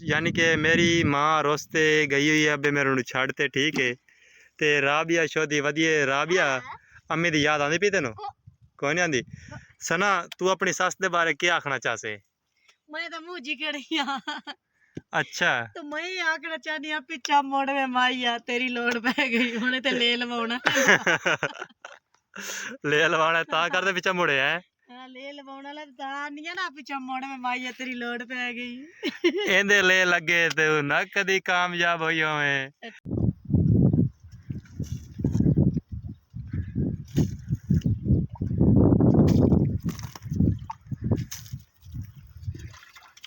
यानी कि मेरी माँ रोस्ते गई हुई है अबे मेरे छड़ते ठीक है। ते राबिया शोदी वधिए राबिया अम्मी दी याद आंदी पई तेनू? कोई नहीं आंदी। सना तू अपनी सस दे बारे क्या आखना चाहसे? मैं तो मुंह जी कड़ी हां। अच्छा तो मैं ही आखना चाहनी आ पिछा मोड़ में माइया तेरी लोड़ पै गई हुणे ते ले लवाउणा ले लवाना ता करदे पिछा मुड़े है। हां ले लवाउणा ला ता नहीं है ना पिछा मोड़ में माइया तेरी लोड़ पै गई। एंदे ले लगे ते ना कदी कामयाब होई होवे।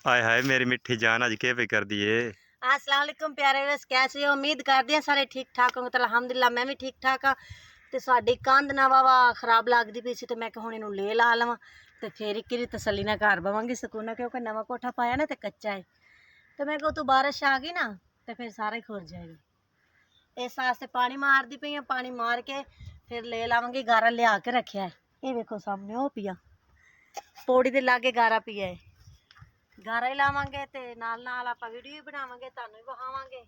हाय हाय मेरी मिठी जान अज के पे कर दिए। अस्सलाम वालेकुम प्यारे व्यूअर्स, कैसे हो? उम्मीद करते हैं सारे ठीक ठाक होंगे। तो अलहमदुलिल्लाह मैं भी ठीक ठाक हाँ। तो साडी कंध ना वावा खराब लगती पई सी ते मैं हुण इहनूं ले ला लवां ते फिर एक तसल्ली नाल घर बवांगी सकून, क्योंकि नवां कोठा पाया ना ते कच्चा है। तो मैं कहूँ तू बारिश आ गई ना तो फिर सारा ही खुर जाएगा। इस वास्ते पानी मारदी पई, पानी मार के फिर ले लावांगी। गारा लिया के रखिया है, ये देखो सामने वो पिया पौड़ी दे लागे गारा पिया है। गारा ही लावांगे ते नाल नाल आपां वीडियो भी बनावांगे, तुहानूं भी विखावांगे।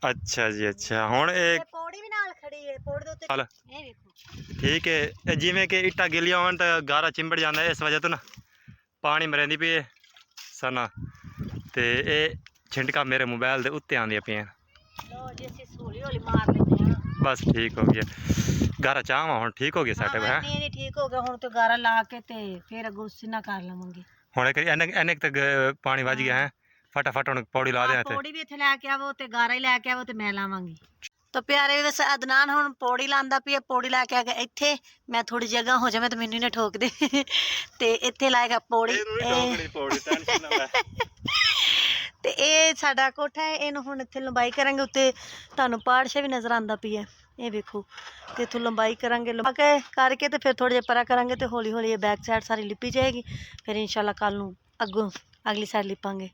अच्छा जी अच्छा हुण एक पौड़ी भी नाल खड़ी है, पौड़ी दे उत्ते ये देखो ठीक है। जिमें कि इट्टा गिलिया होन तो गारा चिंबड़ जाता है, इस वजह तो ना पानी मरेंदी पई है सना ते ये छिंटका मेरे मोबाइल दे उत्ते आंदियां पियां। लो जी असीं हौली हौली मार लेते हैं। बस ठीक हो गया गारा चाह हुण ठीक हो गया साडे है। नहीं ठीक हो गया हुण तो गारा ला के ते फिर अगों सिना कर लवांगे। हुण इन्ने तक पानी वज गया है, फटाफट हुण पौड़ी ला दे। पौड़ी भी इत्थे लैके आवो ते गारा ही लैके आवो ते मैं लावांगी। तो प्यारे वैसे अदनान हुण पौड़ी लांदा पिया, पौड़ी लैके आ गया इत्थे। मैं थोड़ी जगह हो जावे तो मैनूं ना ठोक दे ते इत्थे लाएगा पौड़ी। ते ये साडा कोठा है, इहनूं हुण इत्थे लंबाई करांगे। उत्ते तुहानूं पहाड़ शा भी नज़र आंदा पिया, ये देखो। ते इत्थों लंबाई करांगे, लंबा करके ते फिर थोड़ा जिहा परा करांगे ते हौली हौली बैक साइड सारी लिपी जाएगी। फिर इंशाल्लाह कल नूं अगों अगली साइड लिपांगे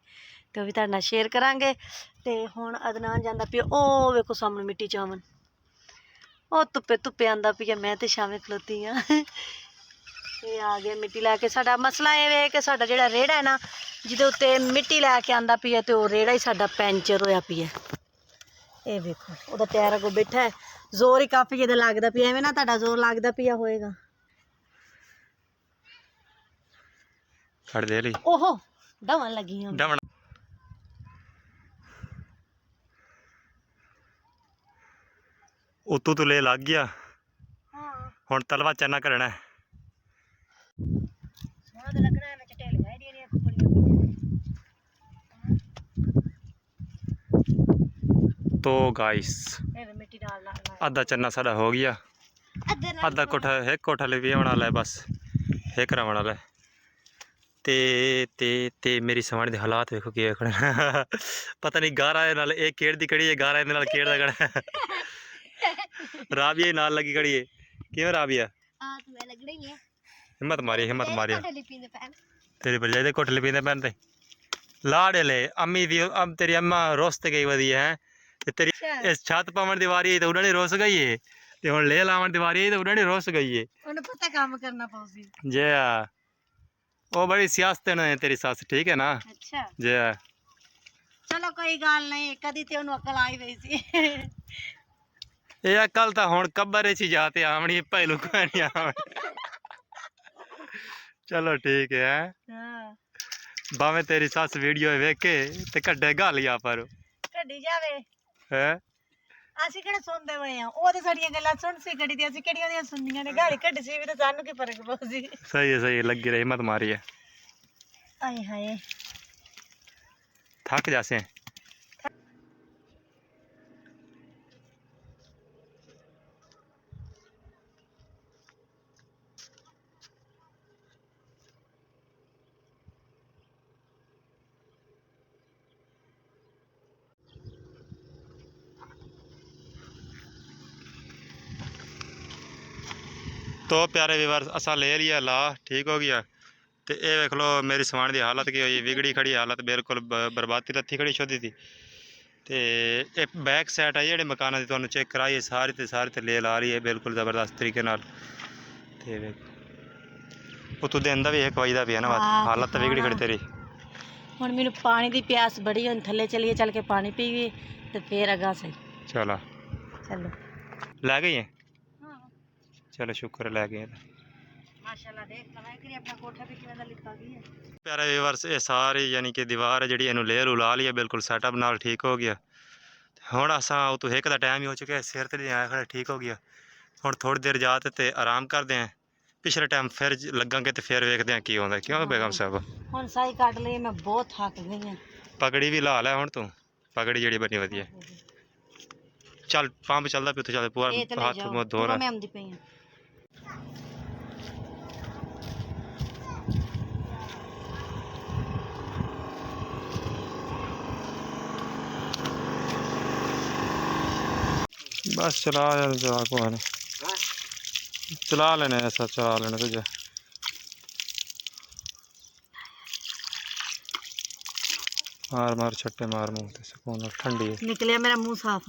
ते ओह भी तुहाडे नाल शेयर करांगे। ते हुण अदनान जांदा पिया, ओह वेखो सामने मिट्टी चावन, ओह धुप्पे धुप्पे आंदा पिया। मैं ते छावें खलोती हाँ। ये आ गया मिट्टी लैके। साडा मसला ये है कि साडा जिहड़ा रेड़ा है ना जिहदे उत्ते मिट्टी लैके आंदा पिया ते ओह रेड़ा ही साडा पैंचर होया पिया। ये देखो ओहदा टायर अगों बैठा है, जोर ही काफ़ी ज्यादा लगदा पिया। एवें ना तुहाडा जोर लगदा पिया होएगा। खड़ दे ली ओहो दवन लगी हूं। दमन उतू तो ले लग गया। हां हुण तलवा चना करना है। सोना तो लगना है, मैं चटेल गाई दी नहीं कुड़ियां। तो गाइस ए मिट्टी डाल ला आधा चना साडा हो गया, आधा कोठा एक कोठा ले भी वाला है, बस एक रवण वाला है। ते मेरी सवाण दे हालात देखो कि पता नहीं गारा नाल एक केड़ दी कड़ी है, गारा नाल केड़ दा कड़ा राबिया नाल लगी कड़ी है। किवें राबिया मैं लग रही है हिम्मत मारी तेरी भरजाई दे कोठले पींदे पैन ते लाड़े ले अम्मी दी अब तेरी अम्मा रोस्त गई वधी है ते तेरी इस छत पावन दी वारी ते उन्होंने रोस गई है ते हुण ले लावन दी वारी ते उन्होंने रोस गई है। उन्हें पता काम करना पौसी जे वो बड़ी सियासतन है तेरी सस, ठीक है ना? अच्छा जे चलो कोई गल नहीं, कदी ते उन्होंने अकल आई गई सी। ये अकल तो हुण कब्र च जाते आवनी पहलू कोई नहीं आवनी। चलो ठीक है हां भावें तेरी सस वीडियो वेखे ते कड्डे गालिया पर कड्डी जावे है। ਅਸੀਂ ਕਿਹੜਾ ਸੁਣਦੇ ਹੋਏ ਆ, ਉਹ ਤੇ ਸਾਡੀਆਂ ਗੱਲਾਂ ਸੁਣ ਸੀ ਕੜੀ ਤੇ ਅਸੀਂ ਕਿਹੜੀਆਂ ਦੀਆਂ ਸੁਣਨੀਆਂ ਨੇ। ਗਾਲੀ ਕੱਢ ਸੀ ਵੀ ਤੇ ਸਾਨੂੰ ਕੀ ਫਰਕ ਪਊ ਸੀ। सही है लगी रही हिम्मत मारी है ਆਏ ਹਾਏ थक जासे। तो प्यारे व्यूअर्स असा ले लिया ला ठीक हो गया। तो ये देख लो मेरी समान की हालत की हुई, बिगड़ी खड़ी हालत बिल्कुल बर्बादी लत्थी खड़ी छोदी थी। तो ये बैक साइड है जी मकाना की तुहानूं चेक कराई सारी ते सारी ते ले ला रही है बिल्कुल ज़बरदस्त तरीके नाल। ते उतों दिन का भी एक वजदा पिया ना, बस हालत तो बिगड़ी खड़ी तेरी। ਹੁਣ ਮੈਨੂੰ ਪਾਣੀ ਦੀ ਪਿਆਸ ਬੜੀ, ਹੁਣ ਥੱਲੇ ਚਲੀਏ, ਚੱਲ ਕੇ ਪਾਣੀ ਪੀਈਏ ਤੇ ਫੇਰ ਅਗਾ ਸਹੀ। ਚਲੋ ਚਲੋ। ਲੈ ਗਈ ਹੈ, ਹਾਂ ਚਲੋ ਸ਼ੁਕਰ ਹੈ ਲੈ ਗਏ। ਮਾਸ਼ਾਅੱਲਾ, ਦੇਖ ਲਵਾਂ ਕਿ ਆਪਣਾ ਕੋਠਾ ਵੀ ਕਿਵੇਂ ਦਾ ਲਿਖਾ ਗਈ ਹੈ। ਪਿਆਰੇ ਵੀਵਰਸ, ਇਹ ਸਾਰੀ ਯਾਨੀ ਕਿ ਦੀਵਾਰ ਹੈ ਜਿਹੜੀ, ਇਹਨੂੰ ਲੇਅਰ ਲਾ ਲਈ ਹੈ, ਬਿਲਕੁਲ ਸੈਟਅਪ ਨਾਲ ਠੀਕ ਹੋ ਗਿਆ। ਹੁਣ ਅਸਾਂ ਉਹ ਤੋਂ ਇੱਕ ਦਾ ਟਾਈਮ ਹੀ ਹੋ ਚੁੱਕਿਆ, ਸਿਰ ਤੇ ਆਇਆ ਖੜਾ ਠੀਕ ਹੋ ਗਿਆ। ਹੁਣ ਥੋੜੀ ਦੇਰ ਜਾ ਤੇ ਆਰਾਮ ਕਰਦੇ ਆਂ, ਪਿਛਲੇ ਟਾਈਮ ਫਿਰ ਲੱਗਾਂਗੇ ਤੇ ਫਿਰ ਵੇਖਦੇ ਆਂ ਕੀ ਹੁੰਦਾ। ਕਿਉਂ ਬੇਗਮ ਸਾਹਿਬ? ਹੁਣ ਸਾਈ ਕੱਢ ਲਈ, ਮੈਂ ਬਹੁਤ ਥੱਕ ਗਈ ਹਾਂ। ਪਗੜੀ ਵੀ ਲਾ ਲੈ ਹੁਣ ਤੂੰ, ਪਗੜੀ ਜਿਹੜੀ ਬਣੀ ਵਧੀਆ। ਚੱਲ ਪੰਪ ਚੱਲਦਾ ਪਿਆ, ਚੱਲ ਪੂਰਾ ਇਹ ਤੇ ਲੈ ਹੱਥ ਜਾਓ, ਮੂੰਹ ਧੋ ਲੈ। ਮੈਂ ਆਉਂਦੀ ਪਈ ਹਾਂ। बस चला चला को चला लेने, ऐसा चला लेने तुझे। मार मार छट्टे मार मुँह ते सुकून ठंडी है। निकलिया मेरा मुंह साफ।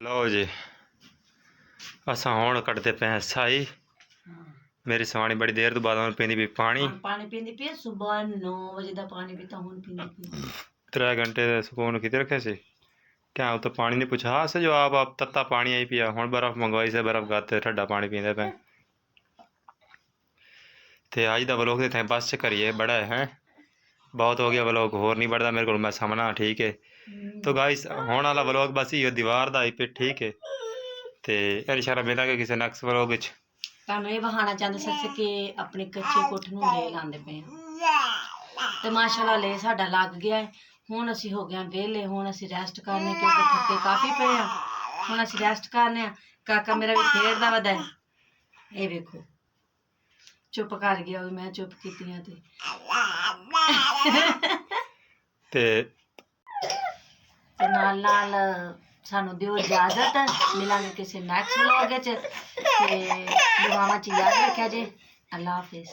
लो जी, असा हुण कटते पे साई। मेरी सवाणी बड़ी देर तो बाद पींदी भी पानी पींदी पी, सुबह 9 बजे का पानी पीता, हुण पींदी पी। 3 घंटे सुकून किते रखे सी। क्या तो पानी नहीं पूछा से जो आप तत्ता पानी आई पिया, हुण बर्फ मंगवाई से, बर्फ गाते ठंडा पानी पींदे पे। ते अज दा व्लॉग इत्थे बस च करिए, बड़ा है बहुत हो गया व्लॉग, होर नहीं बढ़ता मेरे को, मैं समझना ठीक है। तो गाइस होने वाला व्लॉग बस ये दीवार दा ही पे, ठीक है। ते इंशाल्लाह मिलांगे किसी नेक्स्ट व्लॉग विच। ਤੁਹਾਨੂੰ ਇਹ ਬਹਾਨਾ ਚਾਹੁੰਦੇ ਸੀ ਕਿ ਆਪਣੇ ਕੱਚੇ ਕੋਠੇ ਨੂੰ ਲੈ ਲਾਂਦੇ ਪਏ ਹਾਂ ਤੇ ਮਾਸ਼ਾਅੱਲਾ ਲੈ ਸਾਡਾ ਲੱਗ ਗਿਆ ਹੈ। ਹੁਣ ਅਸੀਂ ਹੋ ਗਏ ਹਾਂ ਵਿਹਲੇ, ਹੁਣ ਅਸੀਂ ਰੈਸਟ ਕਰਨੇ ਕਿਉਂਕਿ ਥੱਕੇ ਕਾਫੀ ਪਏ ਆ। ਹੁਣ ਅਸੀਂ ਰੈਸਟ ਕਰਨੇ ਆ। ਕਾਕਾ ਮੇਰਾ ਵੀ ਖੇਡਦਾ ਵਦਾ ਹੈ, ਇਹ ਵੇਖੋ ਚੁੱਪ ਕਰ ਗਿਆ, ਮੈਂ ਚੁੱਪ ਕੀਤੀਆਂ ਤੇ ਨਾਲ ਨਾਲ ਸਾਨੂੰ ਦਿਓ ਇਜਾਜ਼ਤ। ਮਿਲਾਂਗੇ ਕਿਸੇ ਨੈਕਸਟ ਵਲੌਗ ਵਿੱਚ ਤੇ ਦੁਆਵਾਂ 'ਚ ਯਾਦ ਰੱਖਿਆ ਜੇ। ਅੱਲਾ ਹਾਫਿਜ਼।